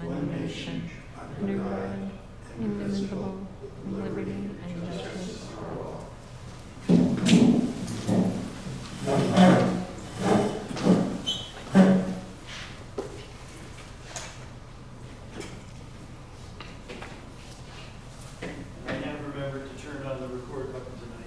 one nation, under God, indivisible, with liberty and justice for all. I have remembered to turn on the record button tonight.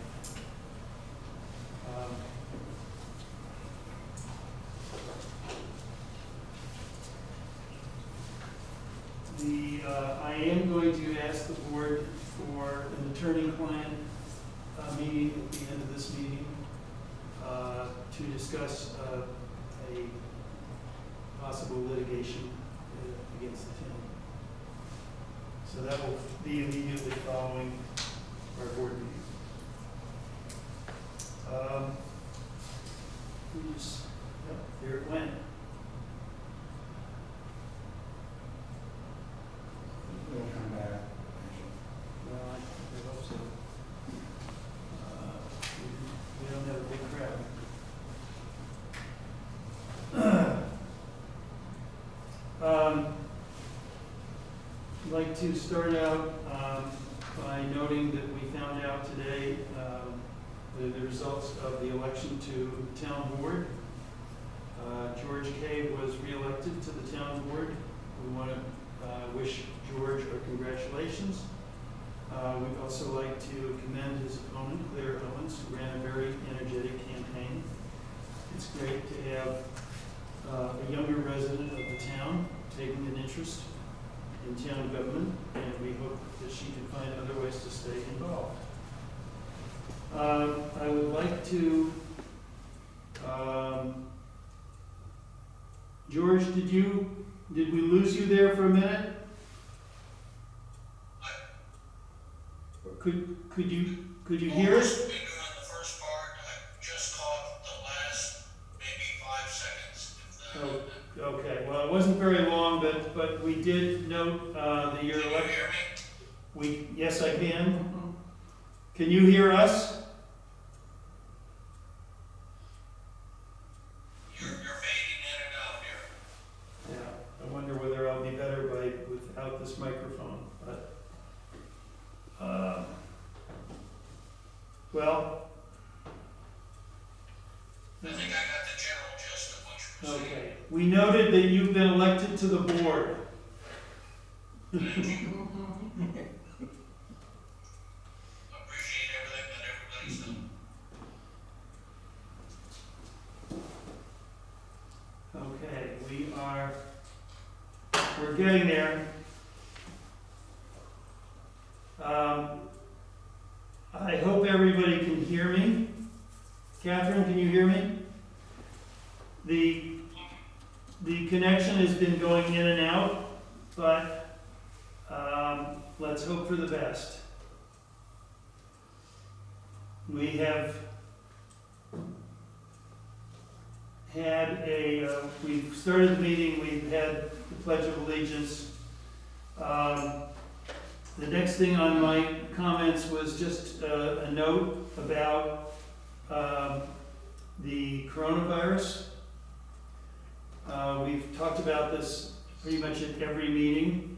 I am going to ask the board for an attorney-client meeting at the end of this meeting to discuss a possible litigation against the town. So that will be immediately following our board meeting. There it went. It'll come back. Well, I hope so. We don't have a big crowd. I'd like to start out by noting that we found out today the results of the election to the town board. George Kay was reelected to the town board. We want to wish George our congratulations. We'd also like to commend his opponent, Claire Owens, who ran a very energetic campaign. It's great to have a younger resident of the town taking an interest in town government, and we hope that she can find other ways to stay involved. I would like to, George, did we lose you there for a minute? Could you hear us? We've been doing the first part. I just caught the last maybe 5 seconds. Okay. Well, it wasn't very long, but we did note that your Can you election. hear me? Yes, I can. Can you hear us? You're fading in and out here. Yeah. I wonder whether I'll be better without this microphone. But well. I think I got the general gist of what you're saying. Okay. We noted that you've been elected to the board. Appreciate everything that everybody's done. Okay, we're getting there. I hope everybody can hear me. Catherine, can you hear me? The connection has been going in and out, but let's hope for the best. We have had we've started the meeting, we've had the Pledge of Allegiance. The next thing on my comments was just a note about the coronavirus. We've talked about this pretty much at every meeting,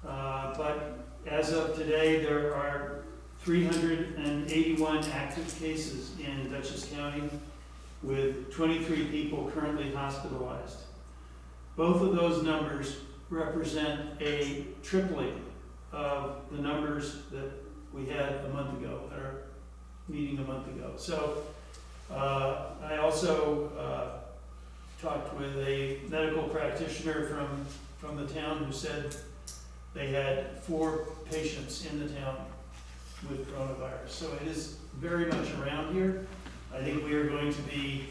but as of today, there are 381 active cases in Dutchess County, with 23 people currently hospitalized. Both of those numbers represent a tripling of the numbers that we had a month ago, at our meeting a month ago. So I also talked with a medical practitioner from the town who said they had 4 patients in the town with coronavirus. So it is very much around here. I think we are going to be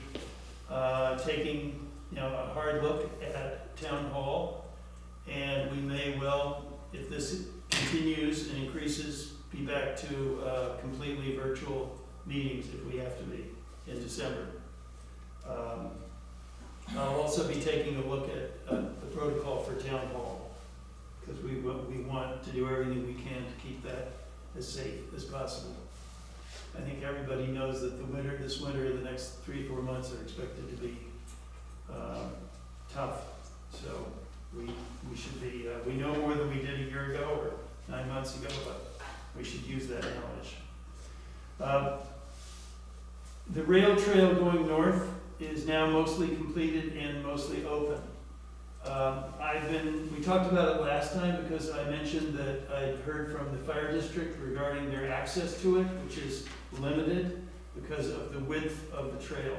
taking a hard look at Town Hall, and we may well, if this continues and increases, be back to completely virtual meetings if we have to be in December. I'll also be taking a look at the protocol for Town Hall, because we want to do everything we can to keep that as safe as possible. I think everybody knows that this winter, the next 3-4 months are expected to be tough. So we should be, we know more than we did a year ago or 9 months ago, but we should use that knowledge. The rail trail going north is now mostly completed and mostly open. We talked about it last time because I mentioned that I'd heard from the fire district regarding their access to it, which is limited because of the width of the trail.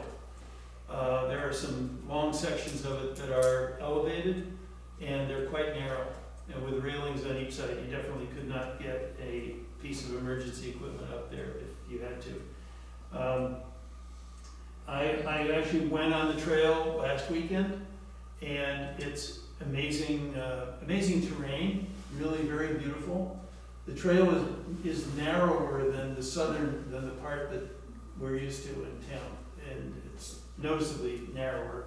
There are some long sections of it that are elevated and they're quite narrow. And with railings on each side, you definitely could not get a piece of emergency equipment up there if you had to. I actually went on the trail last weekend, and it's amazing, amazing terrain, really very beautiful. The trail is narrower than the part that we're used to in town, and it's noticeably narrower.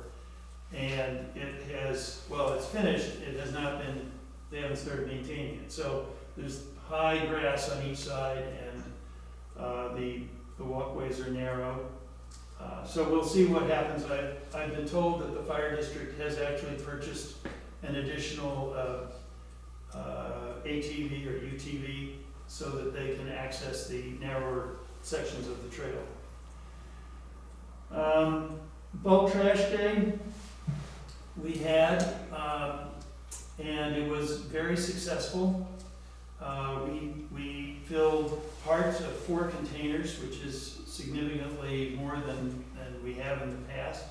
And it has, well, it's finished, it has not been, they haven't started maintaining it. So there's high grass on each side, and the walkways are narrow. So we'll see what happens. I've been told that the fire district has actually purchased an additional ATV or UTV so that they can access the narrower sections of the trail. Bulk trash day we had, and it was very successful. We filled parts of 4 containers, which is significantly more than we have in the past.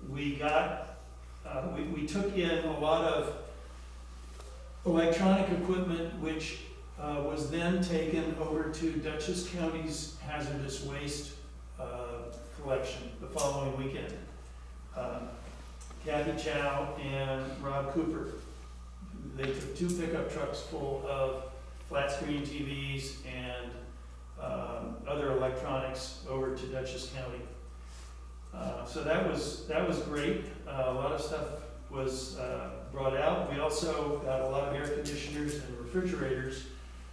We took in a lot of electronic equipment, which was then taken over to Dutchess County's hazardous waste collection the following weekend. Kathy Chow and Rob Cooper, they took 2 pickup trucks full of flat screen TVs and other electronics over to Dutchess County. So that was great. A lot of stuff was brought out. We also got a lot of air conditioners and refrigerators,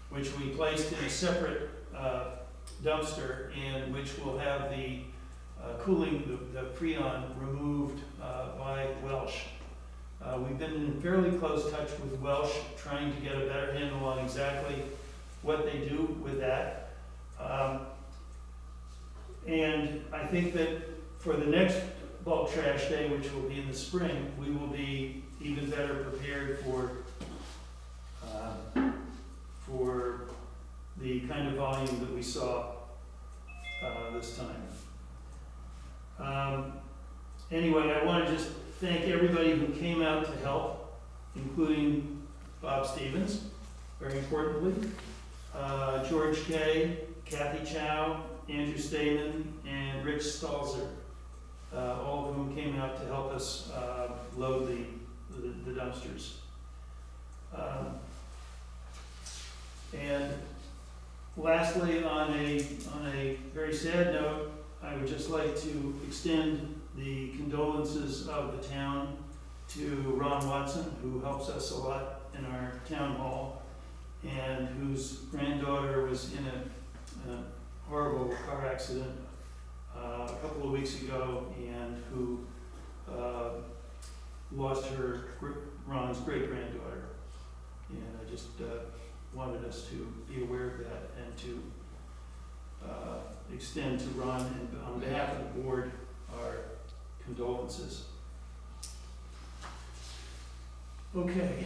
which we placed in a separate dumpster, and which will have the cooling, the Freon removed by Welsh. We've been in fairly close touch with Welsh, trying to get a better handle on exactly what they do with that. And I think that for the next bulk trash day, which will be in the spring, we will be even better prepared for the kind of volume that we saw this time. Anyway, I want to just thank everybody who came out to help, including Bob Stevens, very importantly, George Kay, Kathy Chow, Andrew Stamen, and Rich Stalzer, all of whom came out to help us load the dumpsters. And lastly, on a very sad note, I would just like to extend the condolences of the town to Ron Watson, who helps us a lot in our town hall, and whose granddaughter was in a horrible car accident a couple of weeks ago, and who lost Ron's great-granddaughter. And I just wanted us to be aware of that and to extend to Ron, and on behalf of the board, our condolences. Okay,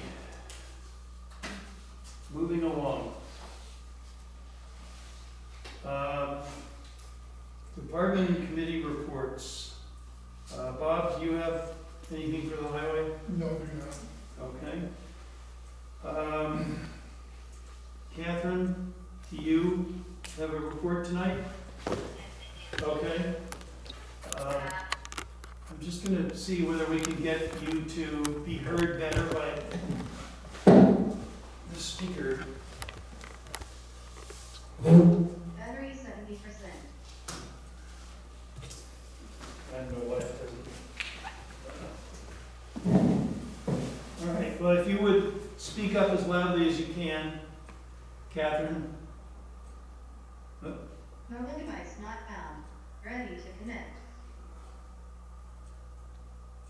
moving along. Department and committee reports. Bob, do you have anything for the highway? No, do not. Okay. Catherine, do you have a report tonight? Okay. I'm just going to see whether we can get you to be heard better by the speaker. Battery 70%. I don't know why it doesn't. All right, well, if you would speak up as loudly as you can, Catherine. Mobile device not found. Ready to connect.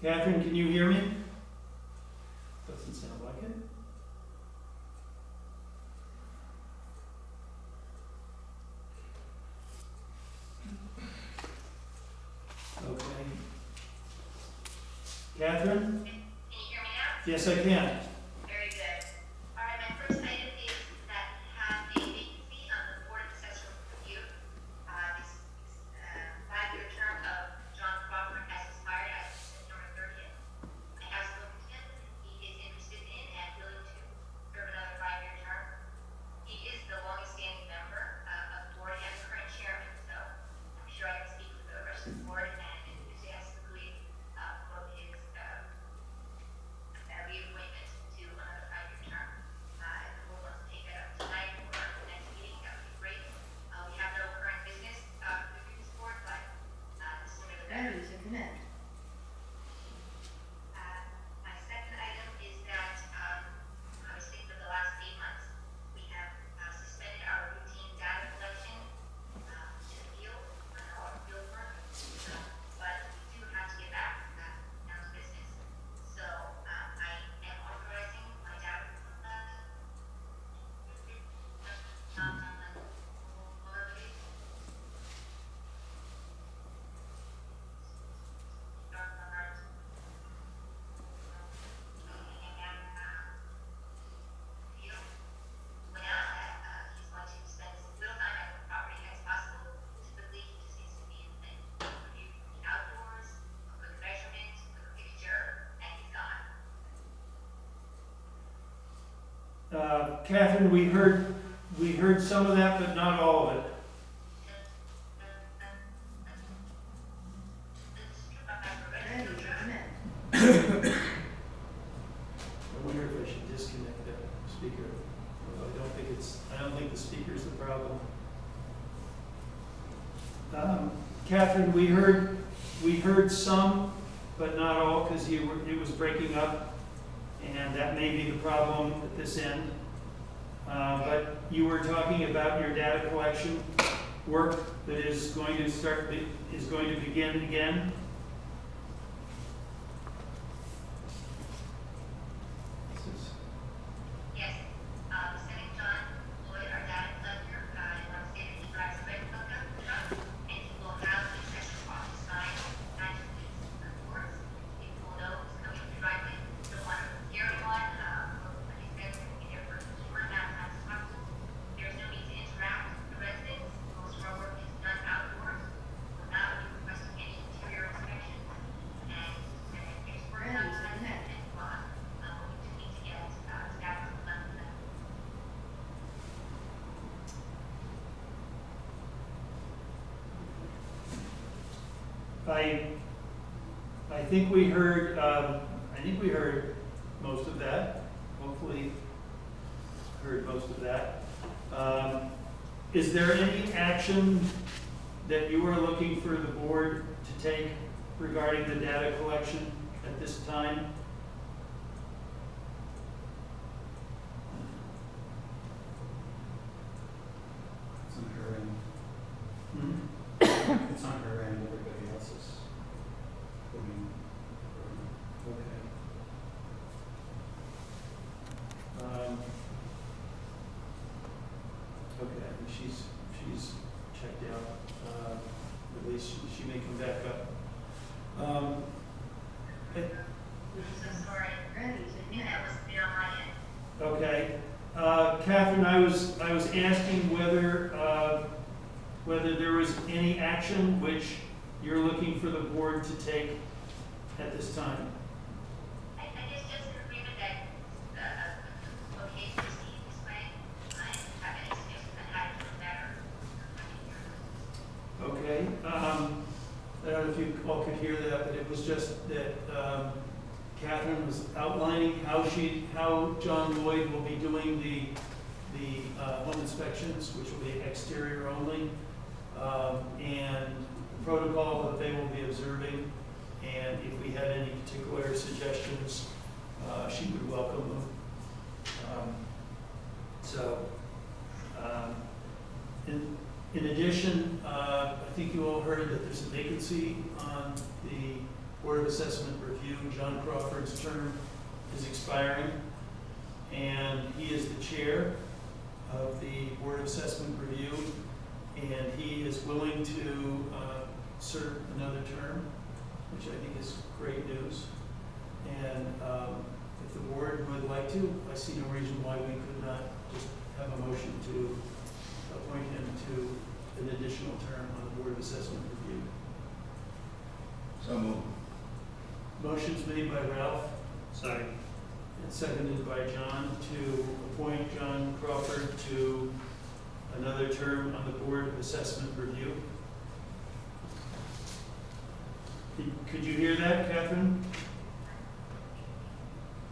Catherine, can you hear me? Doesn't sound like it. Okay. Catherine? Can you hear me now? Yes, I can. Very good. All right, my first item is that we have a vacancy on the Board of Assessors Review. This 5-year term of John Crawford has expired as of September 30th. I have spoken to him. He is interested in and willing to serve another 5-year term. He is the longest standing member of the board and the current chairman, so I'm sure I can speak for the rest of the board and enthusiastically promote his reappointment to another 5-year term. If the board wants to take that up tonight or the next meeting, that would be great. We have no current business with this board, but the sooner the better. Ready to commit. My second item is that, obviously for the last 8 months, we have suspended our routine data collection in the field, on our field work, but we do have to get back down to business. So I am authorizing my data he's going to spend as little time at the property as possible. Typically, he just needs to be in the review the outdoors, a quick measurement, a quick picture, and he's gone. Catherine, we heard some of that, but not all of it. Ready to commit. I wonder if I should disconnect that speaker. Well, I don't think the speaker's the problem. Catherine, we heard some, but not all, because it was breaking up, and that may be the problem at this end. But you were talking about your data collection work that is going to begin again. Yes, sending John Lloyd, our data collector, I want to say that he drives a red pickup truck, and he will have the assessor's office sign magically doors. People will know who's coming to the driveway. Don't want to scare anyone, like I said, we're going to be there for a short amount of time as possible. There's no need to interact with the residents. Most of our work is done outdoors. We're not requesting any interior inspection. And there's work Ready to outside commit. and on. We do need to get staff to come to them. I think we heard most of that. Hopefully, heard most of that. Is there any action that you are looking for the board to take regarding the data collection at this time? It's on her end. Hmm? It's on her end, everybody else is putting. Okay. Okay, I think she's checked out. At least she may come back up. So sorry, Ready to commit. that was been on my end. Okay, Catherine, I was asking whether there was any action which you're looking for the board to take at this time. I guess just an agreement that, okay, to proceed this way. I have any suggestions on how to do better. Okay, I don't know if you all could hear that, but it was just that Catherine was outlining how John Lloyd will be doing the home inspections, which will be exterior only, and the protocol that they will be observing, and if we had any particular suggestions, she would welcome them. In addition, I think you all heard that there's a vacancy on the Board of Assessment Review. John Crawford's term is expiring, and he is the chair of the Board of Assessment Review, and he is willing to serve another term, which I think is great news. And if the board would like to, I see no reason why we could not just have a motion to appoint him to an additional term on the Board of Assessment Review. So moved. Motion's made by Ralph. Second. And seconded by John to appoint John Crawford to another term on the Board of Assessment Review. Could you hear that, Catherine?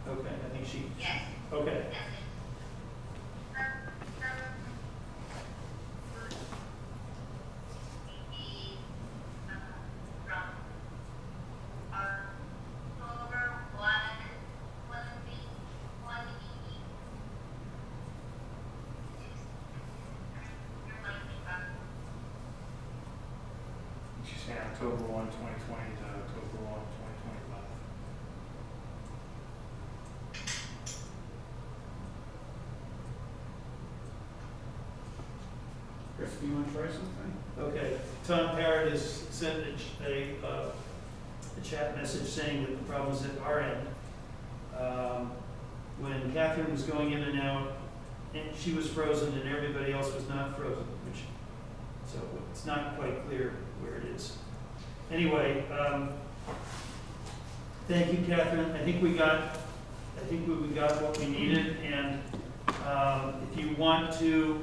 Okay, I think she, Yes. okay. She's saying October 1, 2020 to October 1, 2025. Chris, do you want to try something? Okay, Tom Parrott has sent a chat message saying that the problem is at our end. When Catherine was going in and out, and she was frozen and everybody else was not frozen, so it's not quite clear where it is. Anyway, thank you, Catherine. I think we got what we needed, and if you want to,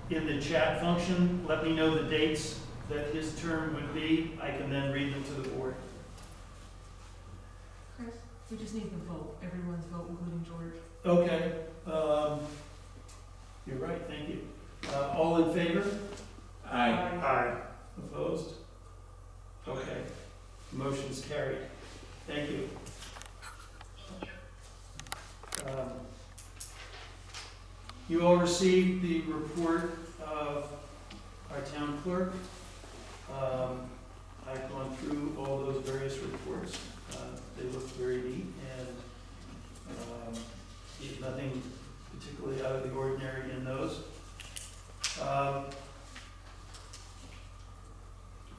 in the chat function, let me know the dates that his term would be. I can then read them to the board. Chris, we just need the vote, everyone's vote, including George. Okay, you're right, thank you. All in favor? Aye. Aye. Opposed? Okay, motion's carried. Thank you. You all received the report of our town clerk. I've gone through all those various reports. They look very neat, and nothing particularly out of the ordinary in those.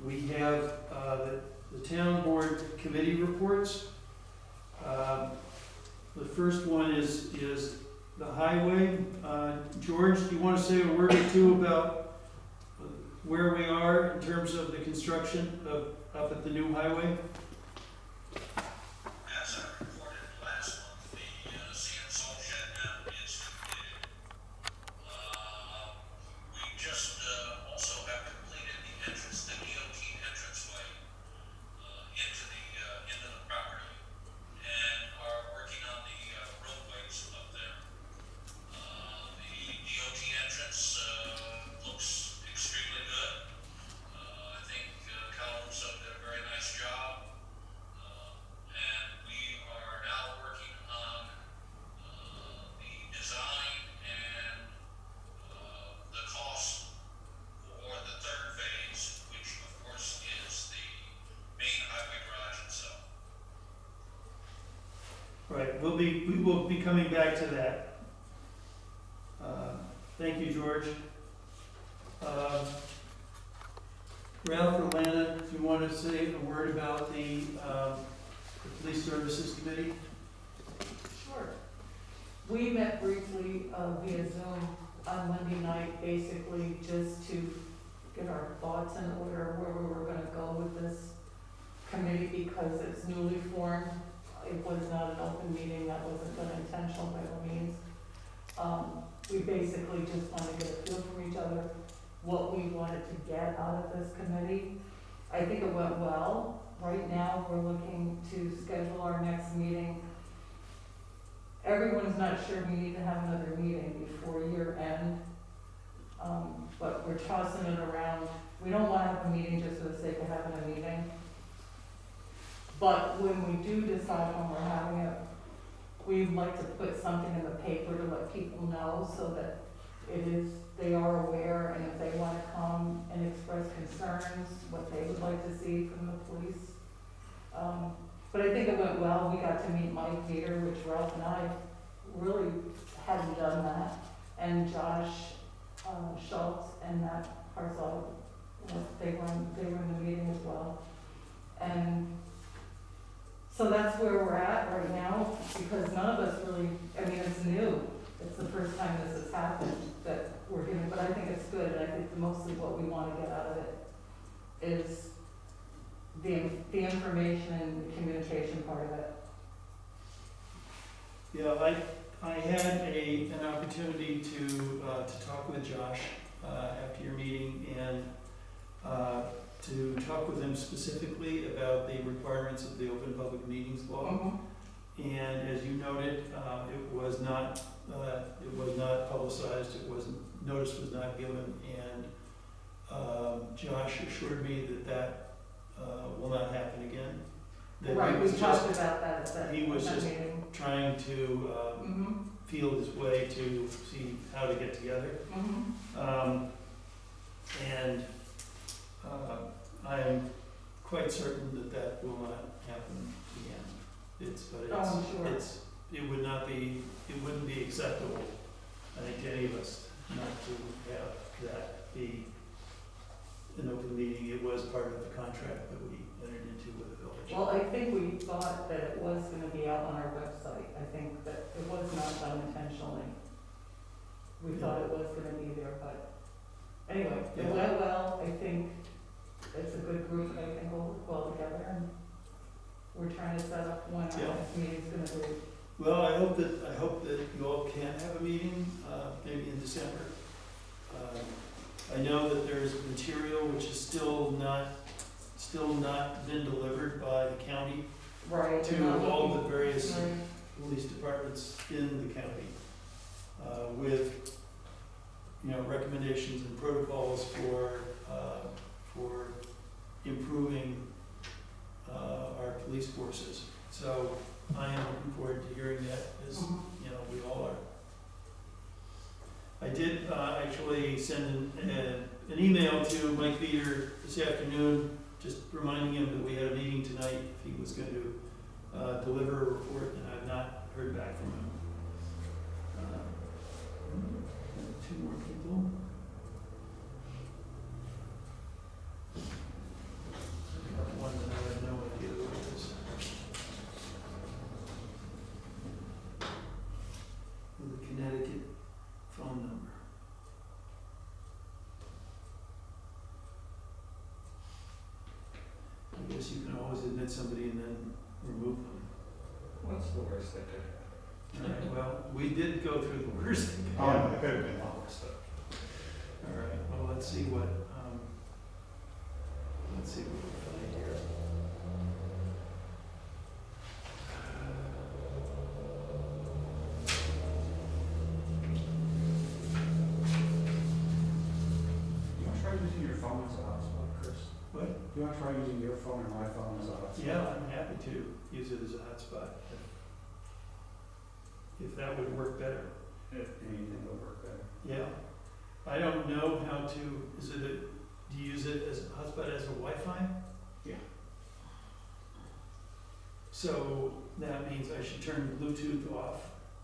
We have the town board committee reports. The first one is the highway. George, do you want to say a word or two about where we are in terms of the construction up at the new highway? As I reported last month, the sand salt shed now is completed. We just also have completed the entrance, the DOT entranceway into the property, and are working on the roadways up there. The DOT entrance looks extremely good. I think Calusa did a very nice job. And we are now working on the design and the cost for the third phase, which of course is the main highway garage itself. Right, we will be coming back to that. Thank you, George. Ralph or Lana, if you want to say a word about the Police Services Committee? Sure. We met briefly via Zoom on Monday night, basically just to get our thoughts in order where we were gonna go with this committee because it's newly formed. It was not an open meeting, that wasn't done intentional by all means. We basically just wanted to get a feel from each other, what we wanted to get out of this committee. I think it went well. Right now, we're looking to schedule our next meeting. Everyone's not sure we need to have another meeting before year end. But we're tossing it around. We don't want to have a meeting just for the sake of having a meeting. But when we do decide when we're having it, we'd like to put something in the paper to let people know so that they are aware, and if they want to come and express concerns, what they would like to see from the police. But I think it went well. We got to meet Mike Peter, which Ralph and I really hadn't done that. And Josh Schultz and Matt Harzal, they were in the meeting as well. And so that's where we're at right now, because none of us really, I mean, it's new. It's the first time this has happened that we're giving, but I think it's good, and I think mostly what we want to get out of it is the information and the communication part of it. Yeah, I had an opportunity to talk with Josh after your meeting and to talk with him specifically about the requirements of the Open Public Meetings Law. And as you noted, it was not publicized, notice was not given, and Josh assured me that will not happen again. That Right, he we was talked just about that at that he was that just meeting. trying to feel his way to see how to get together. And I am quite certain that will not happen again. I'm sure. It wouldn't be acceptable, I think, to any of us not to have that be an open meeting. It was part of the contract that we entered into with the village. Well, I think we thought that it was gonna be out on our website. I think that it was not done intentionally. We thought it was gonna be there, but anyway, it Yeah. went well. I think it's a good group. I think we'll work well together, and we're trying to set up when Yeah. our next meeting's gonna be. Well, I hope that you all can have a meeting, maybe in December. I know that there's material which is still not been delivered by the county Right. to all the various Right. police departments in the county, with, recommendations and protocols for improving, our police forces. So I am looking forward to hearing that, as, we all are. I did, actually send an email to Mike Peter this afternoon, just reminding him that we had a meeting tonight, if he was going to, deliver a report, and I've not heard back from him. Two more people. I got one that I have no idea who it is. With a Connecticut phone number. I guess you can always admit somebody and then remove them. What's the worst that could happen? All right, well, we did go through the worst thing. Oh, it could have been a lot worse though. All right, well, let's see what we find here. You want to try using your phone as a hotspot, Chris? What? You want to try using your phone or my phone as a hotspot? Yeah, I'm happy to use it as a hotspot, if that would work better. If anything would work better. Yeah, I don't know how to, do you use it as a hotspot as a Wi-Fi? Yeah. So that means I should turn Bluetooth off.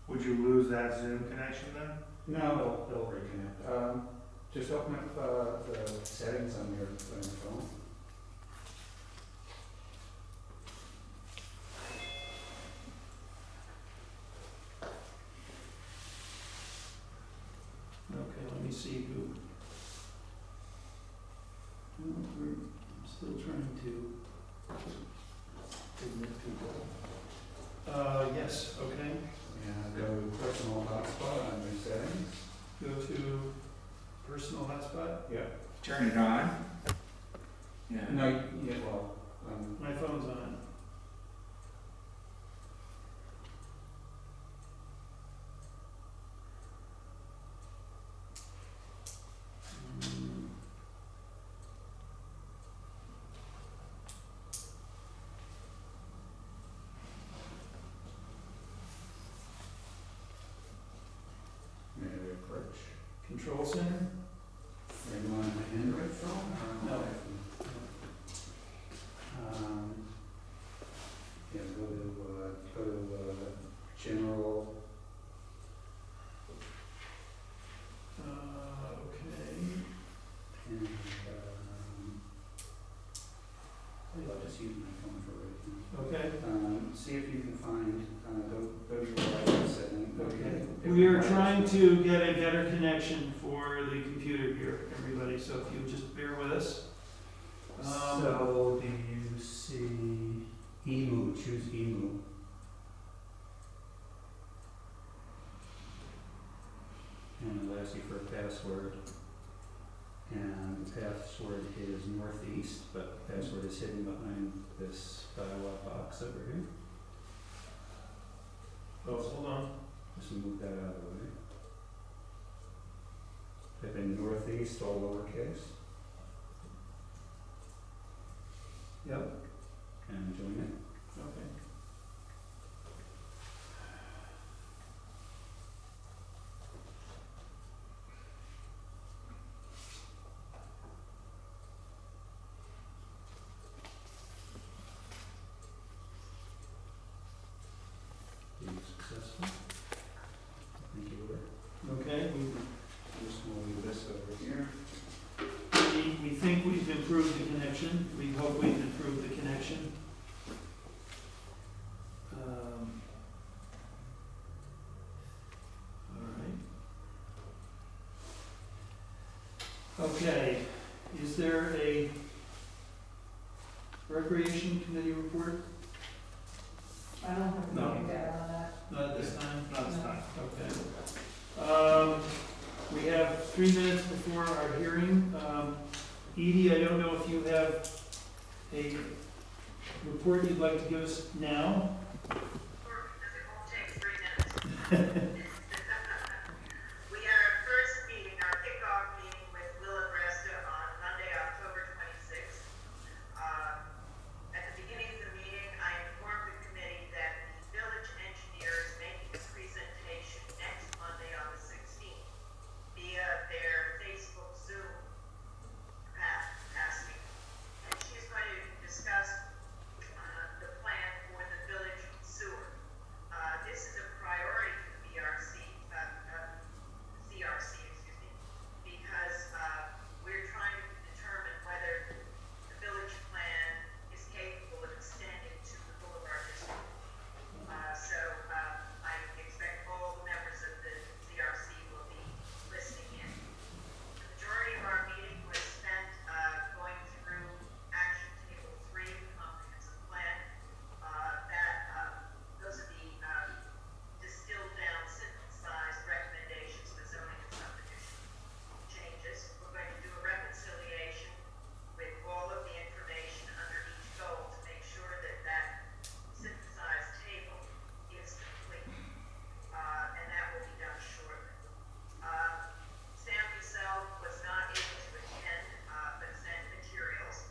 Would you lose that Zoom connection then? No, it'll reconnect. Just open up the settings on your phone. Okay, let me see who. I'm still trying to admit people. Yes, okay. And go to personal hotspot on your settings. Go to personal hotspot. Yep. Turn it on. Yeah. No, yeah, well, My phone's on. maybe approach. Control center. Are you on an Android phone or on No. an iPhone? Yeah, We are trying to get a better connection for the computer here, everybody, so if you just bear with us. So do you see emu, choose emu? And it'll ask you for a password. And the password is northeast, but the password is hidden behind this dialog box over here. Oh, hold on. Just move that out of the way. Type in northeast, all lowercase, Yep, and join it. okay. Being successful. Thank you, Laura. Okay, Just move this over here. we think we've improved the connection, we hope we've improved the connection. All right. Okay, is there a recreation committee report? I don't have No. anything to add on that. Not at this time? Not this time. Okay. We have 3 minutes before our hearing. Edie, I don't know if you have a report you'd like to give us now? Because it won't take 3 minutes. We had our first meeting, our kickoff meeting with Willa Bresta on Monday, October 26th. At the beginning of the meeting, I informed the committee that the village engineer is making a presentation next Monday on the 16th via their Facebook Zoom capacity. And she is going to discuss the plan for the village sewer. This is a priority for the CRC, because we're trying to determine whether the village plan is capable of extending to the Boulevard District. So I expect all the members of the CRC will be listening in. The majority of our meeting was spent going through action table 3 of the comprehensive plan. Those are the distilled down, synthesized recommendations for zoning and subdivision changes. We're going to do a reconciliation with all of the information under each goal to make sure that that synthesized table is complete. And that will be done shortly. Sam Bussell was not able to attend, but sent materials.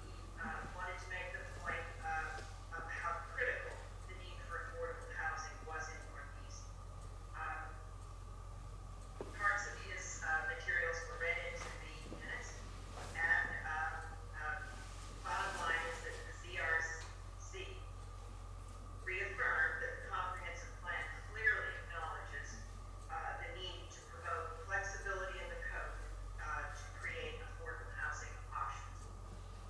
He wanted to make the point of how critical the need for affordable housing was in Northeast. Parts of his materials were read into the minutes, and bottom line is that the CRC reaffirmed that the comprehensive plan clearly acknowledges the need to promote flexibility in the code to create affordable housing options.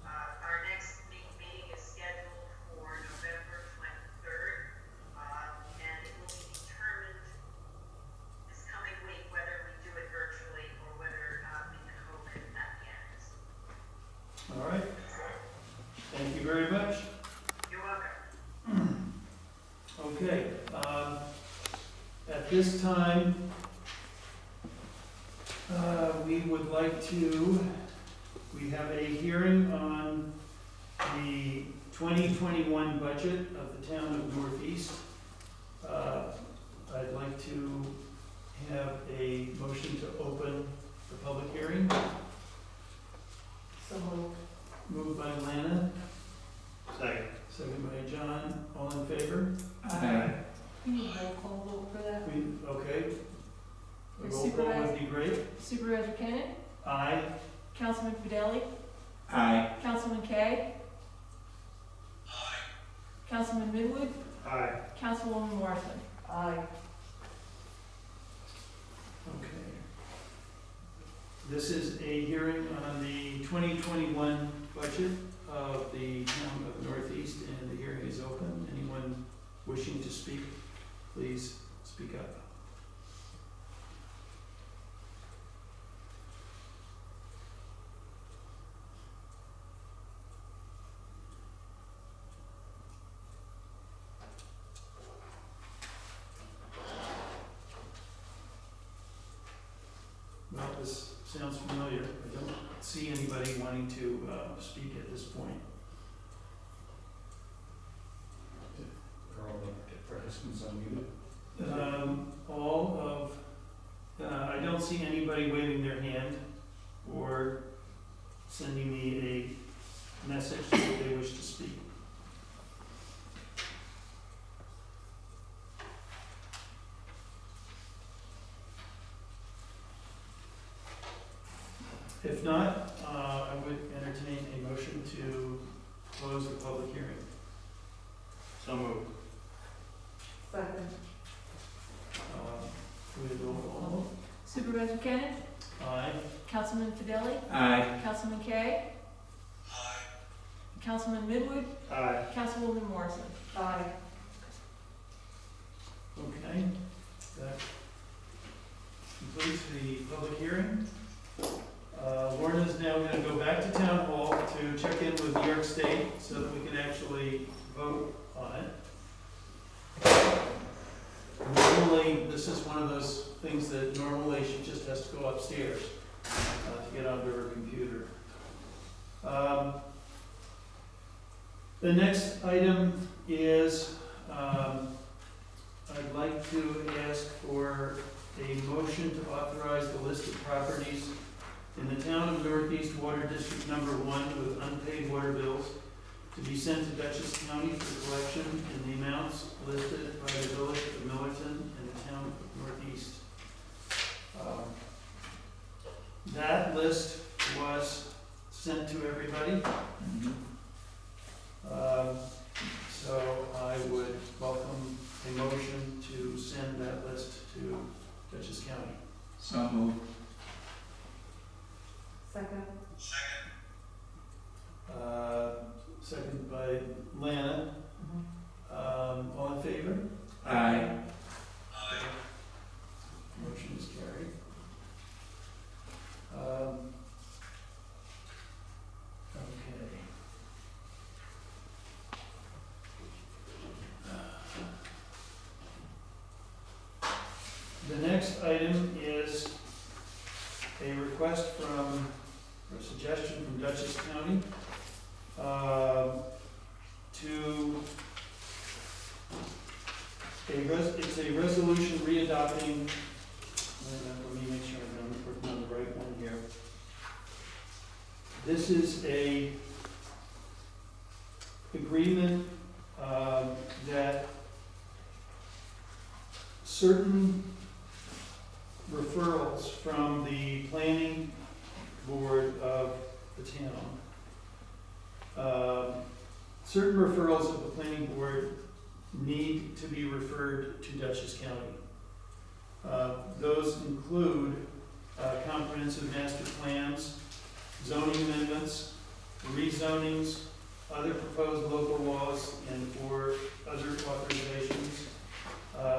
Our next meeting is scheduled for November 23rd, and it will be determined this coming week whether we do it virtually or whether we can hold it at the end. All right. Thank you very much. You're welcome. Okay, at this time, we would like to, we have a hearing on the 2021 budget of the town of Northeast. I'd like to have a motion to open the public hearing. So moved. Moved by Lana, Second. second by John. All in favor? Aye. We need a roll call vote for that. Okay. A For roll call would be great. Supervisor Kennett, Aye. Councilman Fidelli, Aye. Councilman Kay, Aye. Councilman Midwood, Aye. Councilwoman Morrison. Aye. Okay. This is a hearing on the 2021 budget of the town of Northeast, and the hearing is open. Anyone wishing to speak, please speak up. this sounds familiar. I don't see anybody wanting to speak at this point. Are all the participants unmuted? I don't see anybody waving their hand or sending me a message that they wish to speak. If not, I would entertain a motion to close the public hearing. So moved. Second. We have roll call. Supervisor Kenneth, Aye. Councilman Fideli, Aye. Councilman Kay, Aye. Councilman Midwood, Aye. Councilwoman Morrison. Aye. Okay, that completes the public hearing. Warren is now going to go back to town hall to check in with New York State so that we can actually vote on it. Normally, this is one of those things that normally she just has to go upstairs to get onto her computer. The next item is, I'd like to ask for a motion to authorize the list of properties in the town of Northeast Water District Number 1 with unpaid water bills to be sent to Dutchess County for collection in the amounts listed by the village of Millerton and the town of Northeast. That list was sent to everybody. So I would welcome a motion to send that list to Dutchess County. So moved. Second. Second. Second by Lana. All in favor? Aye. Aye. Motion is carried. Okay. The next item is a request from, or a suggestion from Dutchess County it's a resolution readopting, let me make sure I'm working on the right one here. This is a agreement that certain referrals from the planning board of the town, certain referrals of the planning board need to be referred to Dutchess County. Those include comprehensive master plans, zoning amendments, rezonings, other proposed local laws and or other authorizations,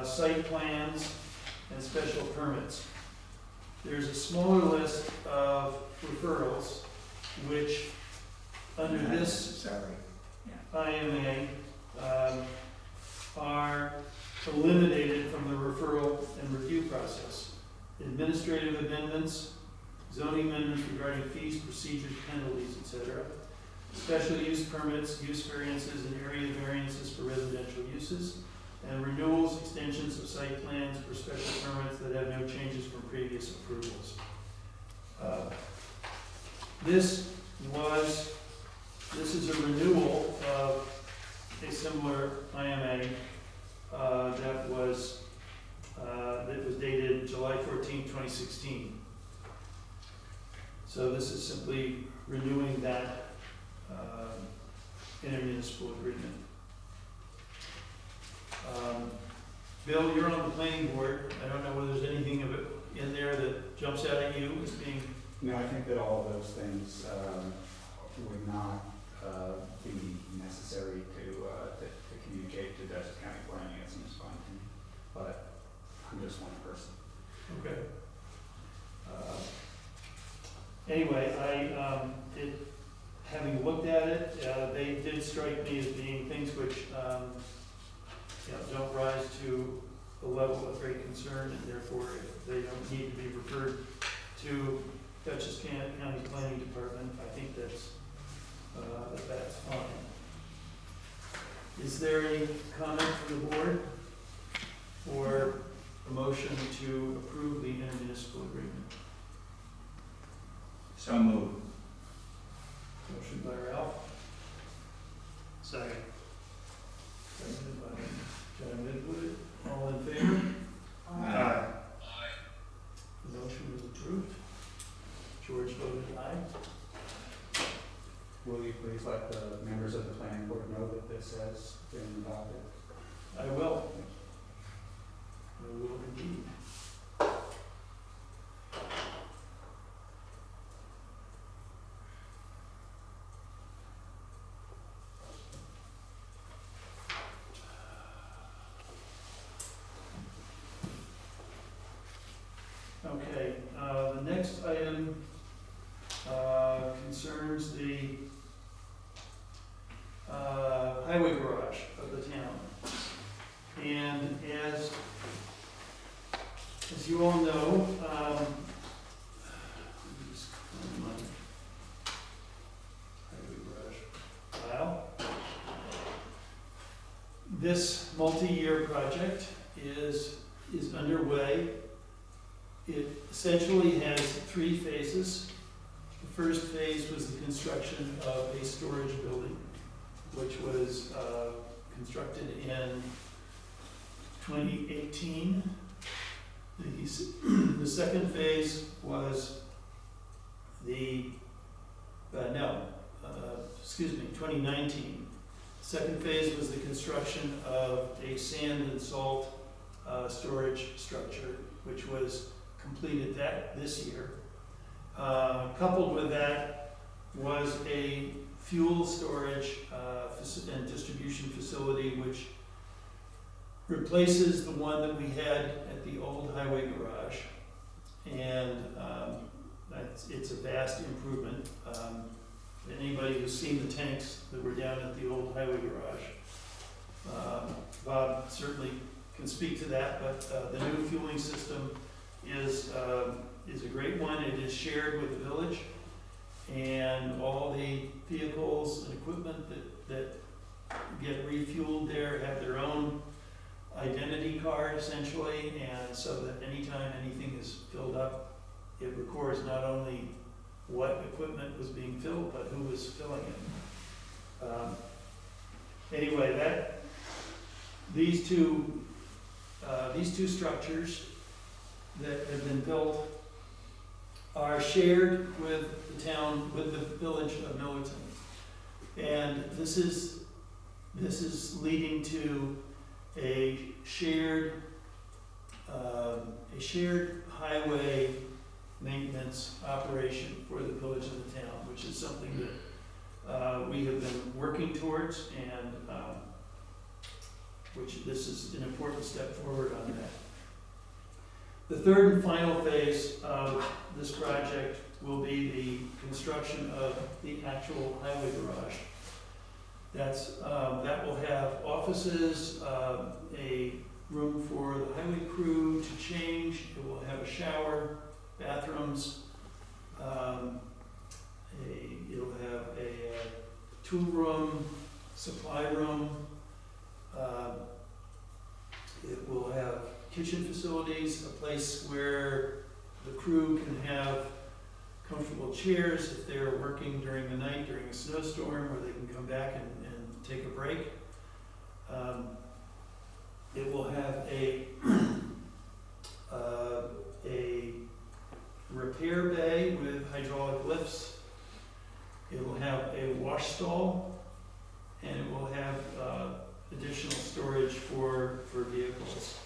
site plans, and special permits. There's a smaller list of referrals which, under this IMA, are eliminated from the referral and review process. Administrative amendments, zoning amendments regarding fees, procedures, penalties, etc. Special use permits, use variances, and area variances for residential uses, and renewals, extensions of site plans for special permits that have no changes from previous approvals. This is a renewal of a similar IMA that was dated July 14, 2016. So this is simply renewing that intermunicipal agreement. Bill, you're on the planning board. I don't know whether there's anything of it in there that jumps out at you as being. No, I think that all of those things would not be necessary to communicate to Dutchess County Planning. It seems fine to me, but I'm just one person. Okay. Anyway, having looked at it, they did strike me as being things which don't rise to the level of great concern, and therefore, if they don't need to be referred to Dutchess County Planning Department. I think that's fine. Is there any comment from the board or a motion to approve the intermunicipal agreement? So moved. Motion by Ralph. Second. Seconded by John Midwood. All in favor? Aye. The motion was approved. George voted aye. Will you please let the members of the planning board know that this has been adopted? I will. I will indeed. Okay, the next item concerns the highway garage of the town. And as you all know, let me just find my highway garage file. This multi-year project is underway. It essentially has 3 phases. The first phase was the construction of a storage building, which was constructed in 2018. The second phase was 2019. The second phase was the construction of a sand and salt storage structure, which was completed this year. Coupled with that was a fuel storage and distribution facility, which replaces the one that we had at the old highway garage. And it's a vast improvement. Anybody who's seen the tanks that were down at the old highway garage, Bob certainly can speak to that, but the new fueling system is a great one. It is shared with the village, and all the vehicles and equipment that get refueled there have their own identity card essentially, and so that anytime anything is filled up, it records not only what equipment was being filled, but who was filling it. Anyway, these two structures that have been built are shared with the town, with the village of Millerton. And this is leading to a shared highway maintenance operation for the village of the town, which is something that we have been working towards, and which this is an important step forward on that. The third and final phase of this project will be the construction of the actual highway garage. That will have offices, a room for the highway crew to change. It will have a shower, bathrooms. It'll have a tool room, supply room. It will have kitchen facilities, a place where the crew can have comfortable chairs if they're working during the night, during a snowstorm, where they can come back and take a break. It will have a repair bay with hydraulic lifts. It will have a wash stall, and it will have additional storage for vehicles.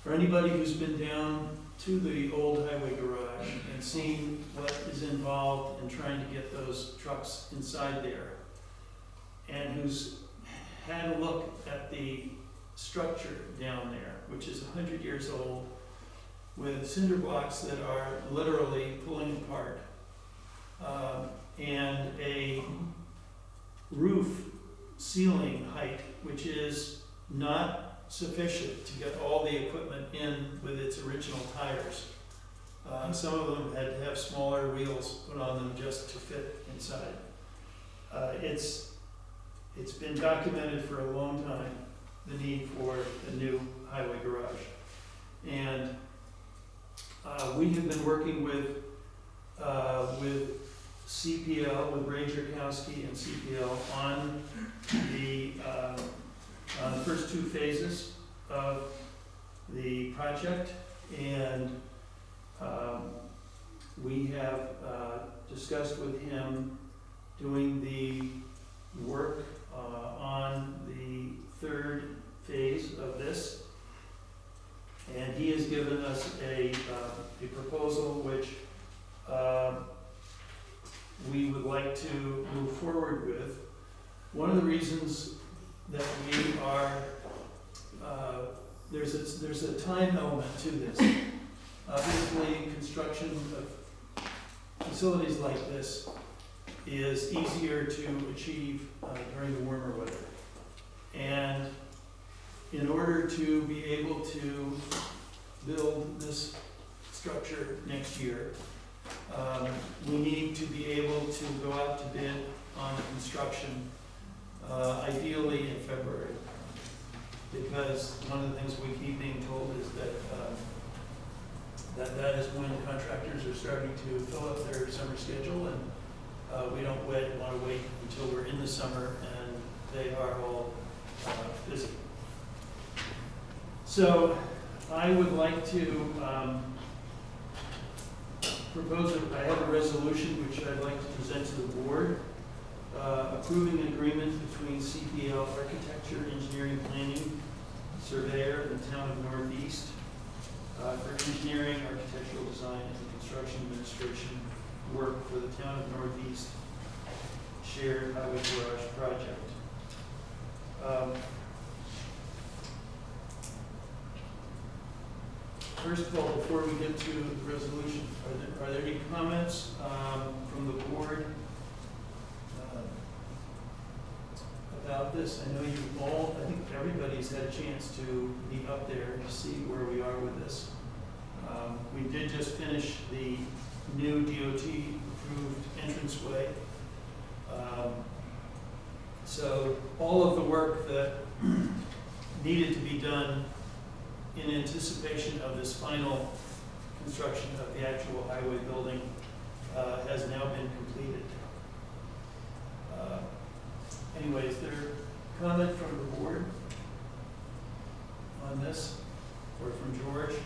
For anybody who's been down to the old highway garage and seen what is involved in trying to get those trucks inside there, and who's had a look at the structure down there, which is 100 years old, with cinder blocks that are literally pulling apart, and a roof ceiling height which is not sufficient to get all the equipment in with its original tires. Some of them had to have smaller wheels put on them just to fit inside. It's been documented for a long time, the need for a new highway garage. And we have been working with CPL, with Ray Jerkowski and CPL on the first two phases of the project. And we have discussed with him doing the work on the third phase of this. And he has given us a proposal which we would like to move forward with. One of the reasons that we are, there's a time element to this. Obviously, construction of facilities like this is easier to achieve during the warmer weather. And in order to be able to build this structure next year, we need to be able to go out to bid on construction, ideally in February. Because one of the things we keep being told is that is when contractors are starting to fill up their summer schedule, and we don't want to wait until we're in the summer and they are all busy. So I would like to propose I have a resolution which I'd like to present to the board, approving an agreement between CPL Architecture, Engineering, Planning, Surveyor, and the Town of Northeast for engineering, architectural design, and construction administration work for the Town of Northeast Shared Highway Garage Project. First of all, before we get to the resolution, are there any comments from the board about this? I know you all, I think everybody's had a chance to be up there to see where we are with this. We did just finish the new DOT-approved entranceway. So all of the work that needed to be done in anticipation of this final construction of the actual highway building has now been completed. Anyway, is there comment from the board on this, or from George?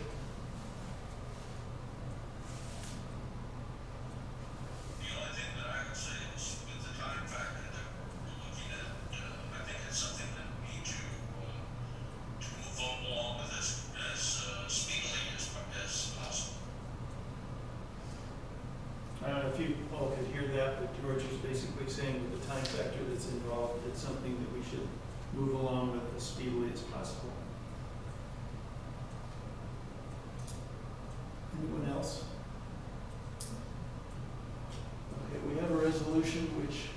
The only thing that I would say is with the time factor that we're looking at, I think it's something that we need to move along with as speedily as possible. I don't know if you all could hear that, but George was basically saying with the time factor that's involved, it's something that we should move along with as speedily as possible. Anyone else? Okay, we have a resolution which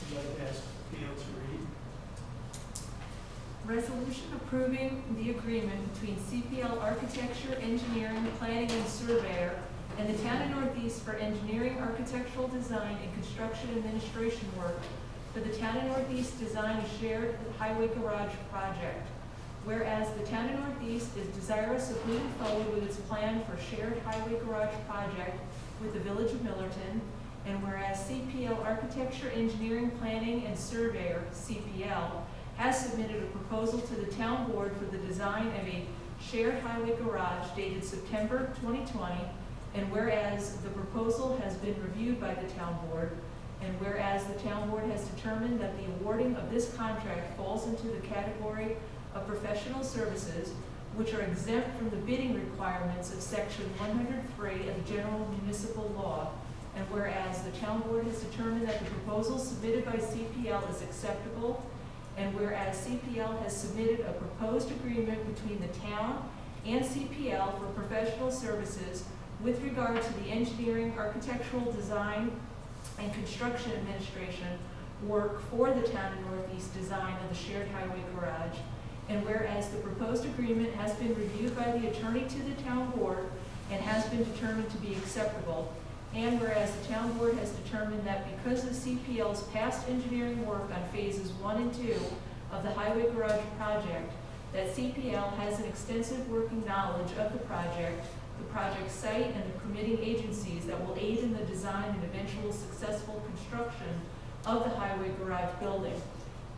I'd like to ask Gail to read. Resolution approving the agreement between CPL Architecture, Engineering, Planning, and Surveyor and the Town of Northeast for engineering, architectural design, and construction administration work for the Town of Northeast Design a Shared Highway Garage Project. Whereas the Town of Northeast is desirous of moving forward with its plan for shared highway garage project with the Village of Millerton, and whereas CPL Architecture, Engineering, Planning, and Surveyor, CPL, has submitted a proposal to the Town Board for the design of a shared highway garage dated September 2020, and whereas the proposal has been reviewed by the Town Board, and whereas the Town Board has determined that the awarding of this contract falls into the category of professional services, which are exempt from the bidding requirements of Section 103 of the General Municipal Law, and whereas the Town Board has determined that the proposal submitted by CPL is acceptable, and whereas CPL has submitted a proposed agreement between the town and CPL for professional services with regard to the engineering, architectural design, and construction administration work for the Town of Northeast design of the shared highway garage, and whereas the proposed agreement has been reviewed by the attorney to the Town Board and has been determined to be acceptable. And whereas the town board has determined that because of CPL's past engineering work on phases 1 and 2 of the highway garage project, that CPL has an extensive working knowledge of the project site, and the permitting agencies that will aid in the design and eventual successful construction of the highway garage building.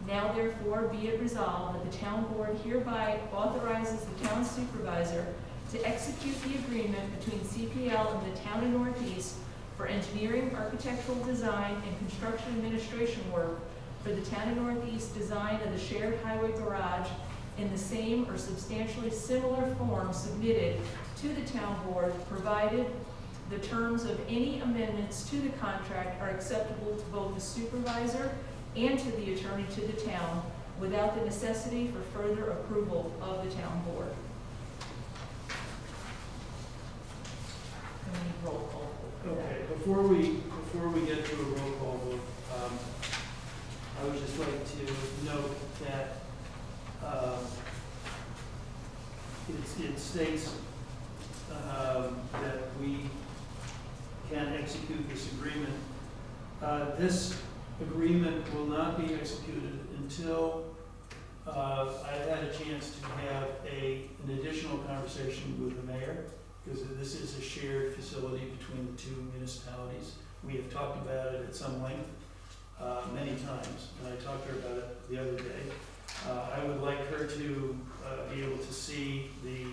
Now therefore be it resolved that the town board hereby authorizes the town supervisor to execute the agreement between CPL and the town of Northeast for engineering, architectural design, and construction administration work for the town of Northeast design of the shared highway garage in the same or substantially similar form submitted to the town board, provided the terms of any amendments to the contract are acceptable to both the supervisor and to the attorney to the town, without the necessity for further approval of the town board. And we need roll call for that. Okay, before we get to a roll call vote, I would just like to note that it states that we can execute this agreement. This agreement will not be executed until I've had a chance to have an additional conversation with the mayor, because this is a shared facility between the two municipalities. We have talked about it at some length many times, and I talked to her about it the other day. I would like her to be able to see the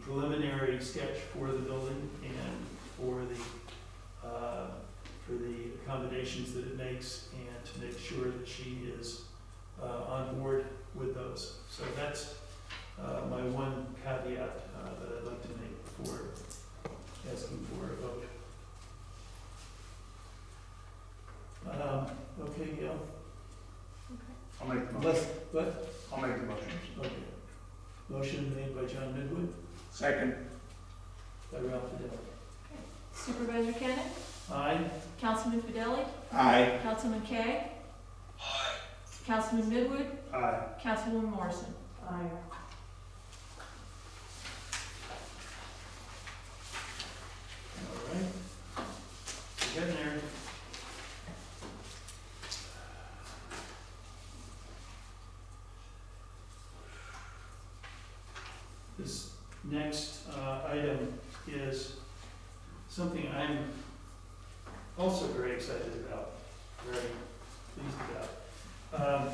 preliminary sketch for the building and for the accommodations that it makes, and to make sure that she is on board with those. So that's my one caveat that I'd like to make before asking for a vote. Okay, Gail? I'll make the Unless, motion. what? I'll make the motion. Okay. Motion made by John Midwood, Second. by Ralph Fidelli. Supervisor Kenneth? Aye. Councilman Fidelli? Aye. Councilman Kay? Aye. Councilman Midwood? Aye. Councilwoman Morrison? Aye. All right. We're getting there. This next item is something I'm also very excited about, very pleased about.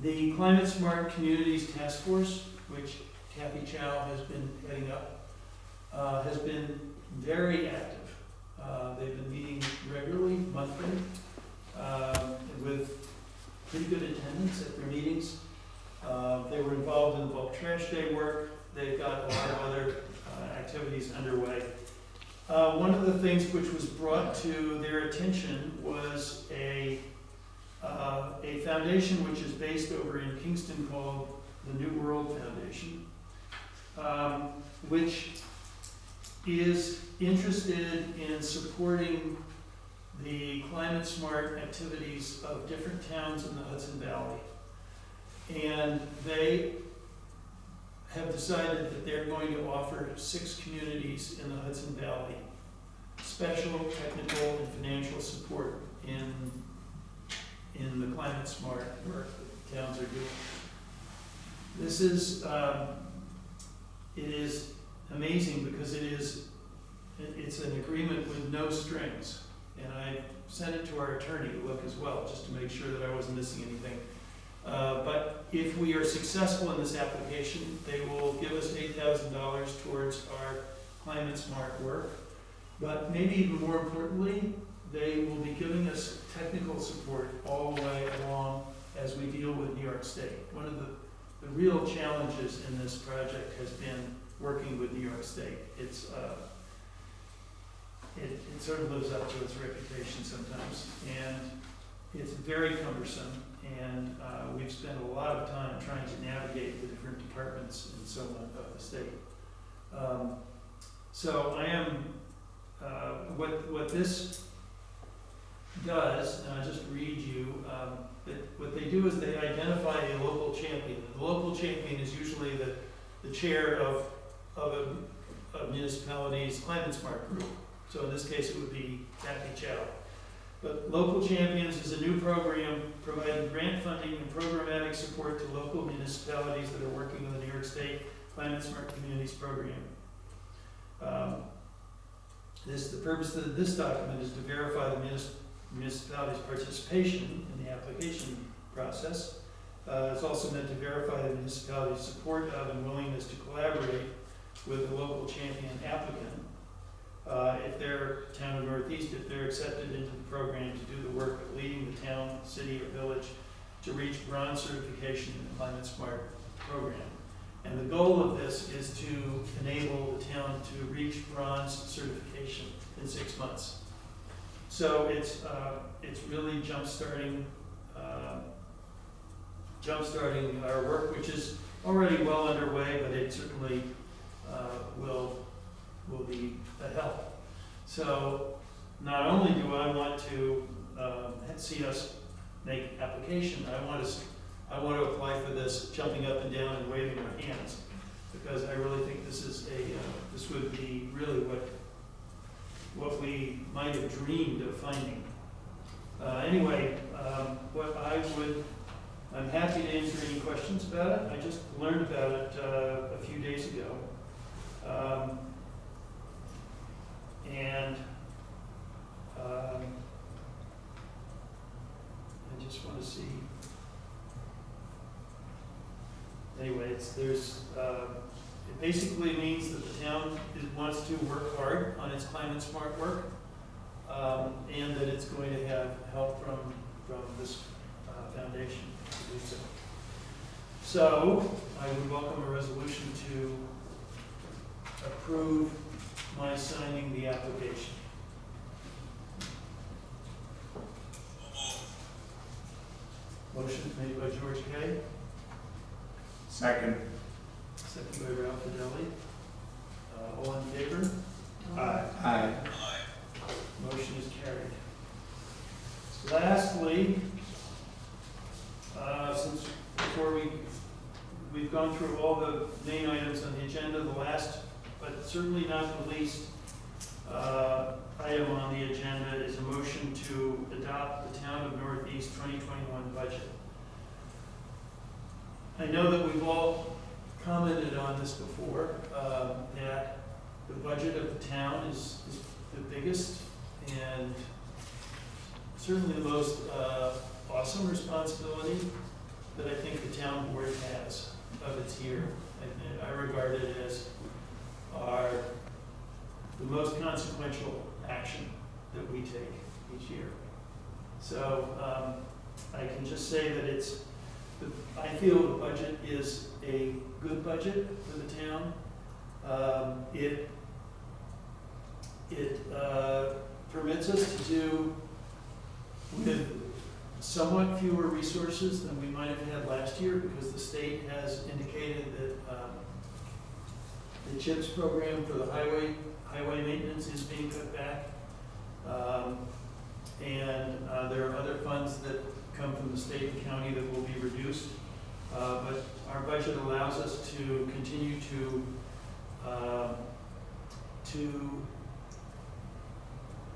The Climate Smart Communities Task Force, which Kathy Chow has been heading up, has been very active. They've been meeting regularly, monthly, with pretty good attendance at their meetings. They were involved in the bulk trash day work. They've got a lot of other activities underway. One of the things which was brought to their attention was a foundation which is based over in Kingston called the New World Foundation, which is interested in supporting the climate smart activities of different towns in the Hudson Valley. And they have decided that they're going to offer 6 communities in the Hudson Valley special technical and financial support in the climate smart work that towns are doing. This is, it is amazing because it's an agreement with no strings. And I sent it to our attorney to look as well, just to make sure that I wasn't missing anything. But if we are successful in this application, they will give us $8,000 towards our climate smart work. But maybe even more importantly, they will be giving us technical support all the way along as we deal with New York State. One of the real challenges in this project has been working with New York State. It sort of lives up to its reputation sometimes, and it's very cumbersome, and we've spent a lot of time trying to navigate the different departments and so on of the state. So I am, what this does, and I'll just read you, what they do is they identify a local champion. The local champion is usually the chair of a municipality's Climate Smart group. So in this case, it would be Kathy Chow. But Local Champions is a new program providing grant funding and programmatic support to local municipalities that are working with the New York State Climate Smart Communities program. The purpose of this document is to verify the municipality's participation in the application process. It's also meant to verify the municipality's support of and willingness to collaborate with the local champion applicant. If they're town of Northeast, if they're accepted into the program to do the work of leading the town, city, or village to reach bronze certification in the Climate Smart program. And the goal of this is to enable the town to reach bronze certification in 6 months. So it's really jumpstarting our work, which is already well underway, but it certainly will be a help. So not only do I want to see us make application, I want to apply for this jumping up and down and waving our hands, because I really think this would be really what we might have dreamed of finding. Anyway, I'm happy to answer any questions about it. I just learned about it a few days ago. I just want to see. Anyway, it basically means that the town wants to work hard on its climate smart work, and that it's going to have help from this foundation to do so. So I would welcome a resolution to approve my signing the application. Motion made by George Kay, Second. second by Ralph Fidelli. All in favor? Aye. Aye. Motion is carried. Lastly, since before we've gone through all the main items on the agenda, the last, but certainly not the least, item on the agenda is a motion to adopt the Town of Northeast 2021 budget. I know that we've all commented on this before, that the budget of the town is the biggest and certainly the most awesome responsibility that I think the town board has of its year. I regard it as the most consequential action that we take each year. So I can just say that I feel the budget is a good budget for the town. It permits us to do with somewhat fewer resources than we might have had last year, because the state has indicated that the CHIPS program for the highway maintenance is being cut back. And there are other funds that come from the state and county that will be reduced. But our budget allows us to continue to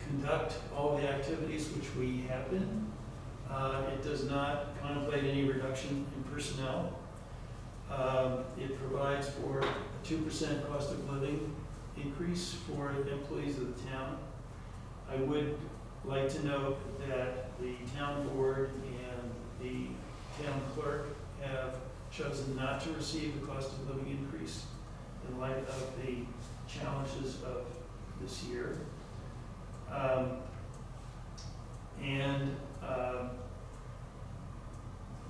conduct all the activities which we have been. It does not contemplate any reduction in personnel. It provides for a 2% cost of living increase for employees of the town. I would like to note that the town board and the town clerk have chosen not to receive the cost of living increase in light of the challenges of this year.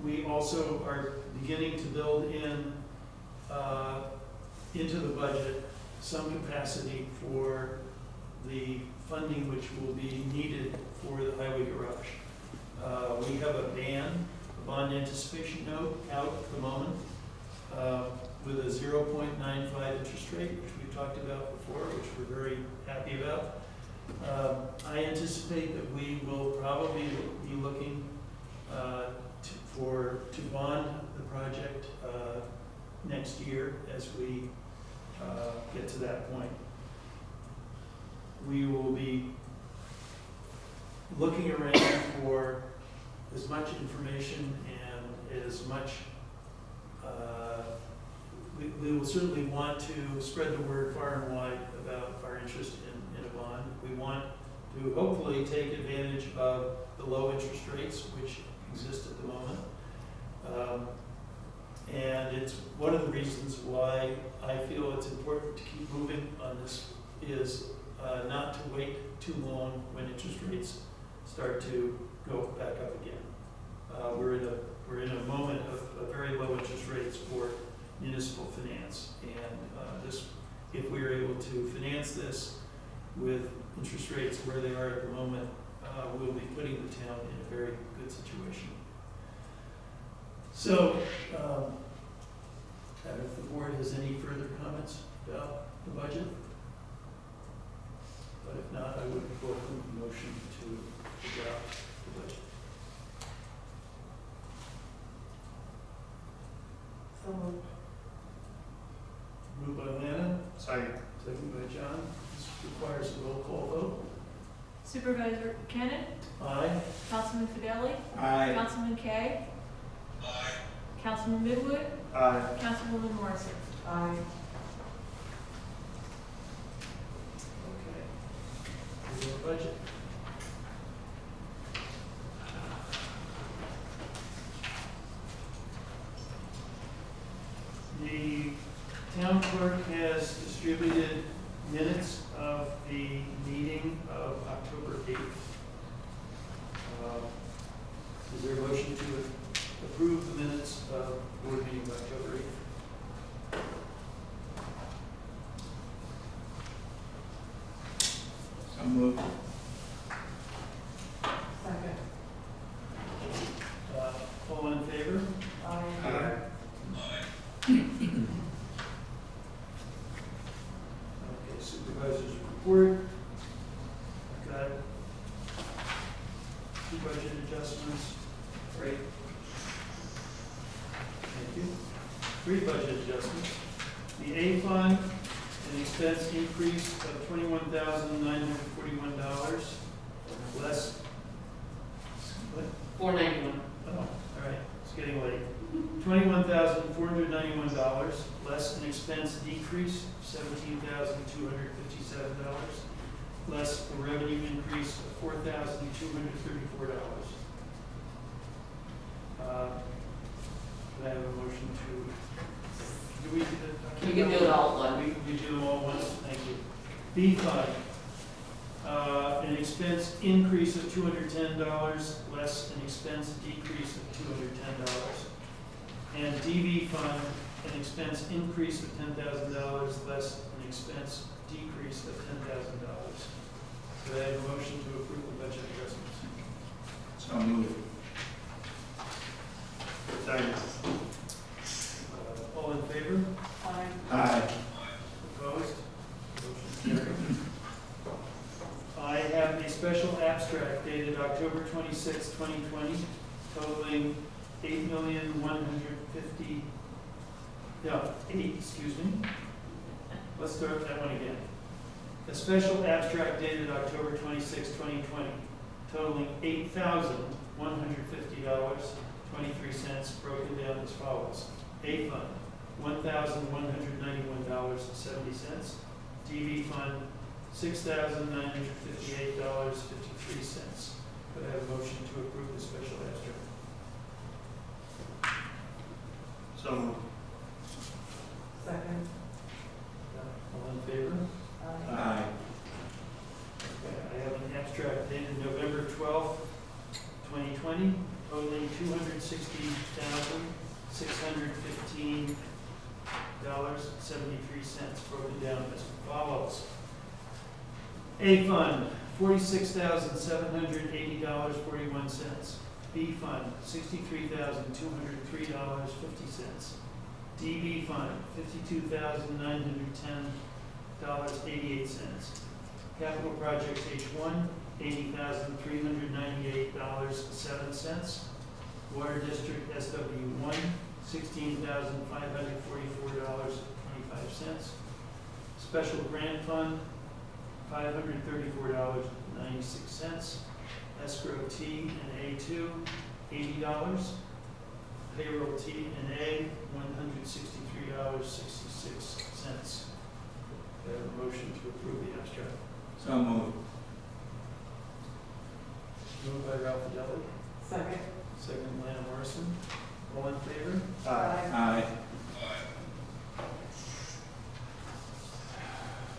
We also are beginning to build into the budget some capacity for the funding which will be needed for the highway garage. We have a bond anticipation note out at the moment with a 0.95 interest rate, which we've talked about before, which we're very happy about. I anticipate that we will probably be looking to bond the project next year as we get to that point. we will be looking around for as much information and as much, we will certainly want to spread the word far and wide about our interest in a bond. We want to hopefully take advantage of the low interest rates which exist at the moment. And it's one of the reasons why I feel it's important to keep moving on this is not to wait too long when interest rates start to go back up again. We're in a moment of very low interest rates for municipal finance, and if we are able to finance this with interest rates where they are at the moment, we'll be putting the town in a very good situation. So, if the board has any further comments about the budget, but if not, I would welcome the motion to adopt the budget. So moved. Moved by Lana, Second. second by John. This requires a roll call vote. Supervisor Cannon, Aye. Councilman Fidelli, Aye. Councilman Kay, Aye. Councilman Midwood, Aye. Councilwoman Morrison. Aye. Okay. Here's our budget. The town clerk has distributed minutes of the meeting of October 8th. Is there a motion to approve the minutes of board meeting of October 8th? So moved. Second. All in favor? Aye. Aye. Okay, supervisor's report. I've got 2 budget adjustments. Great. Thank you. 3 budget adjustments. The A fund, an expense increase of $21,941, less. What? $491. Oh, all right, it's getting late. $21,491, less an expense decrease of $17,257, less a revenue increase of $4,234. Can I have a motion to, do we? You can do it all at once. We do them all at once, thank you. B fund, an expense increase of $210, less an expense decrease of $210. And DV fund, an expense increase of $10,000, less an expense decrease of $10,000. Do I have a motion to approve the budget adjustments? So moved. Second. All in favor? Aye. Aye. Opposed? Motion carried. I have a special abstract dated October 26, 2020, totaling Let's start that one again. A special abstract dated October 26, 2020, totaling $8,150.23, broken down as follows. A fund, $1,191.70. DV fund, $6,958.53. Could I have a motion to approve the special abstract? So moved. Second. All in favor? Aye. Aye. Okay, I have an abstract dated November 12th, 2020, totaling $260,615.73, broken down as follows. A fund, $46,780.41. B fund, $63,203.50. DB fund, $52,910.88. Capital projects H1, $80,398.07. Water district SW1, $16,544.25. Special grant fund, $534.96. Escrow T and A2, $80. Payroll T and A, $163.66. Do I have a motion to approve the abstract? So moved. Moved by Ralph Fidelli, Second. second by Lana Morrison. All in favor? Aye. Aye.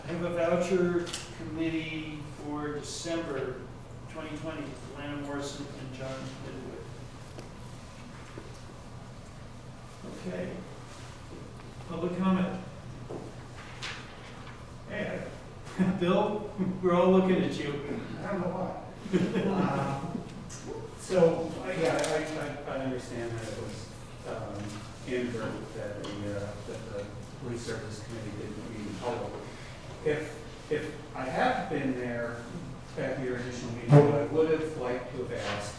I have a voucher committee for December 2020, Lana Morrison and John Midwood. Okay. Public comment. Hey, Bill, we're all looking at you. I don't know why. So, yeah, I understand that it was inadvertent that the police service committee didn't meet in public. If I have been there at your initial meeting, what I would have liked to have asked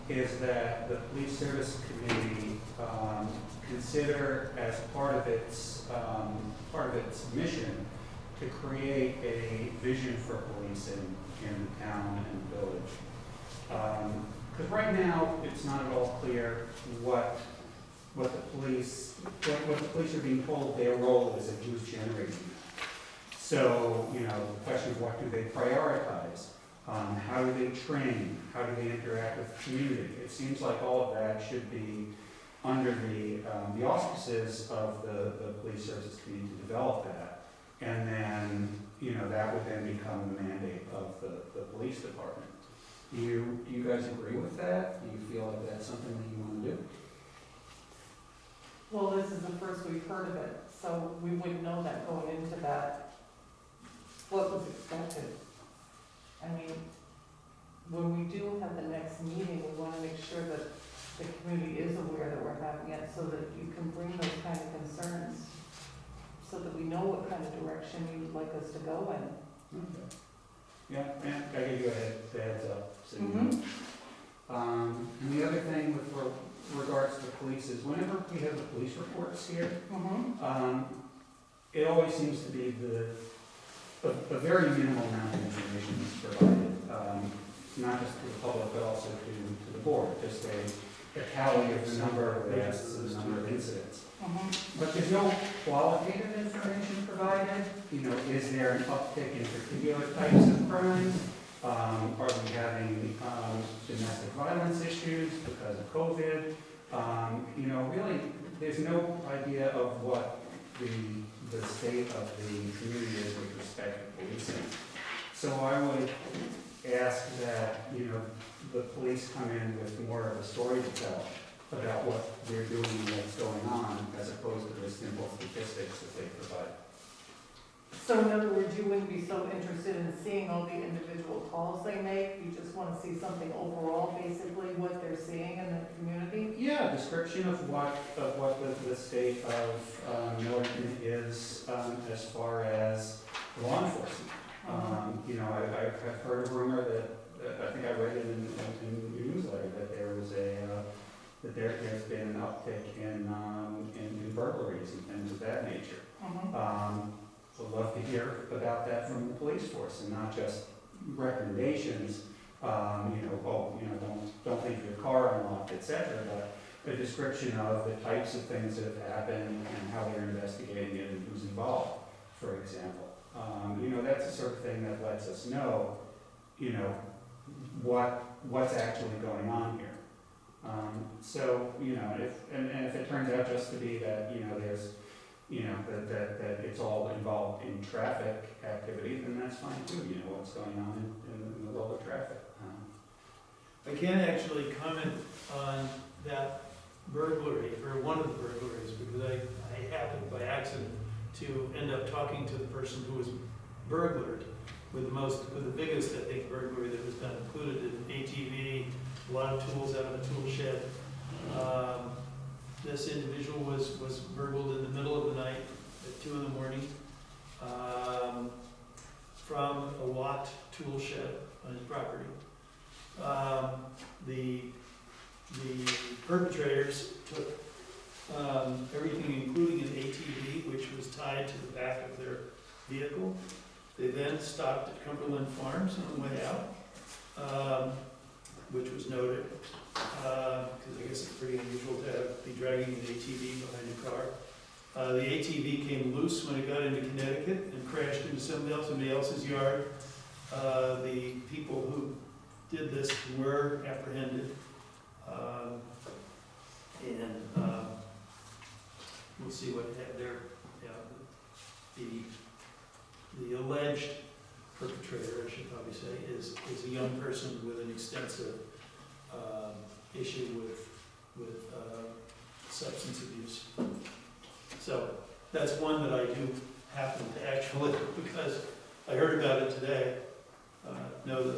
is that the police service committee consider as part of its mission to create a vision for policing in the town and village. Because right now, it's not at all clear what the police are being told their role is and who's generating that. So, the question of what do they prioritize? How do they train? How do they interact with the community? It seems like all of that should be under the auspices of the police services committee to develop that. And then, that would then become the mandate of the police department. Do you guys agree with that? Do you feel like that's something that you want to do? Well, this is the first we've heard of it, so we wouldn't know that going into that, what was expected. I mean, when we do have the next meeting, we want to make sure that the community is aware that we're having it, so that you can bring those kind of concerns, so that we know what kind of direction you'd like us to go in. Okay. Yeah, I gave you a heads up. So you Mhm. know. And the other thing with regards to the police is whenever we have the police reports here, it always seems to be a very minimal amount of information that's provided, not just to the public, but also to the board, just a tally of the number of arrests and the number of incidents. But there's no qualitative information provided. Is there an uptick in particular types of crimes? Are we having domestic violence issues because of COVID? Really, there's no idea of what the state of the community is with respect to policing. So I would ask that, the police come in with more of a story to tell about what they're doing and what's going on, as opposed to the simple statistics that they provide. So in other words, you wouldn't be so interested in seeing all the individual calls they make, you just want to see something overall, basically, what they're seeing in the community? Yeah, a description of what the state of Norton is as far as law enforcement. I've heard a rumor that I think I read it in your newsletter that there's been an uptick in burglaries and things of that nature. Would love to hear about that from the police force and not just recommendations. Don't leave your car unlocked, etc. But a description of the types of things that have happened and how they're investigating it and who's involved, for example. That's the sort of thing that lets us know, what's actually going on here. If it turns out just to be that, there's, that it's all involved in traffic activity, then that's fine too, what's going on in the world of traffic. I can actually comment on that burglary, or one of the burglaries, because I happened by accident to end up talking to the person who was burglared with the biggest, I think, burglary that was done, included an ATV, a lot of tools out of a tool shed. This individual was burgled in the middle of the night at 2 in the morning from a Watt tool shed on his property. The perpetrators took everything, including an ATV, which was tied to the back of their vehicle, They then stopped at Cumberland Farms on the way out, which was noted, because I guess it's pretty unusual to be dragging an ATV behind a car. The ATV came loose when it got into Connecticut and crashed into somebody else's yard. The people who did this were apprehended. And we'll see what their, the alleged perpetrator, I should probably say, is a young person with an extensive issue with substance abuse. So that's one that I do happen to actually, because I heard about it today, know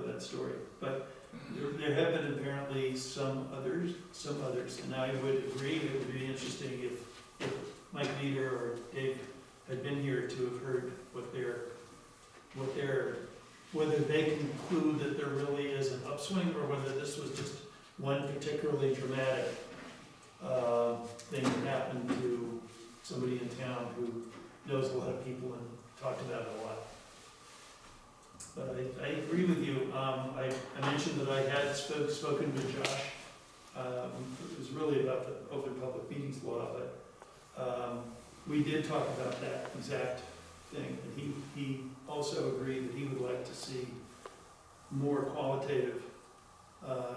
that story. But there have been apparently some others, and I would agree it would be interesting if Mike Nieder or Dave had been here to have heard whether they conclude that there really is an upswing, or whether this was just one particularly dramatic thing that happened to somebody in town who knows a lot of people and talked about it a lot. But I agree with you. I mentioned that I had spoken to Josh. It was really about the Open Public Meetings Law, but we did talk about that exact thing. And he also agreed that he would like to see more qualitative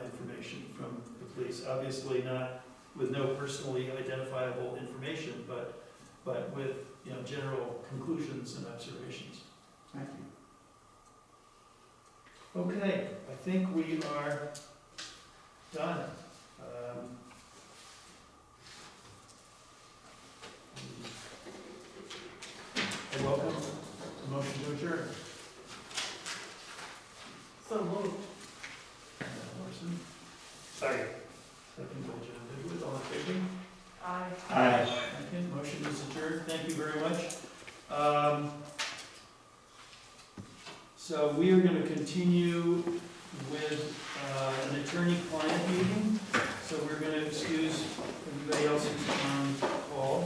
information from the police. Obviously not with no personally identifiable information, but with general conclusions and observations. Thank you. Okay, I think we are done. I welcome a motion to adjourn. So moved. Morrison, Second. second by John Bidwood, all in favor? Aye. Aye. Second, motion is adjourned, thank you very much. So we are going to continue with an attorney-client meeting. So we're going to excuse everybody else who's on call.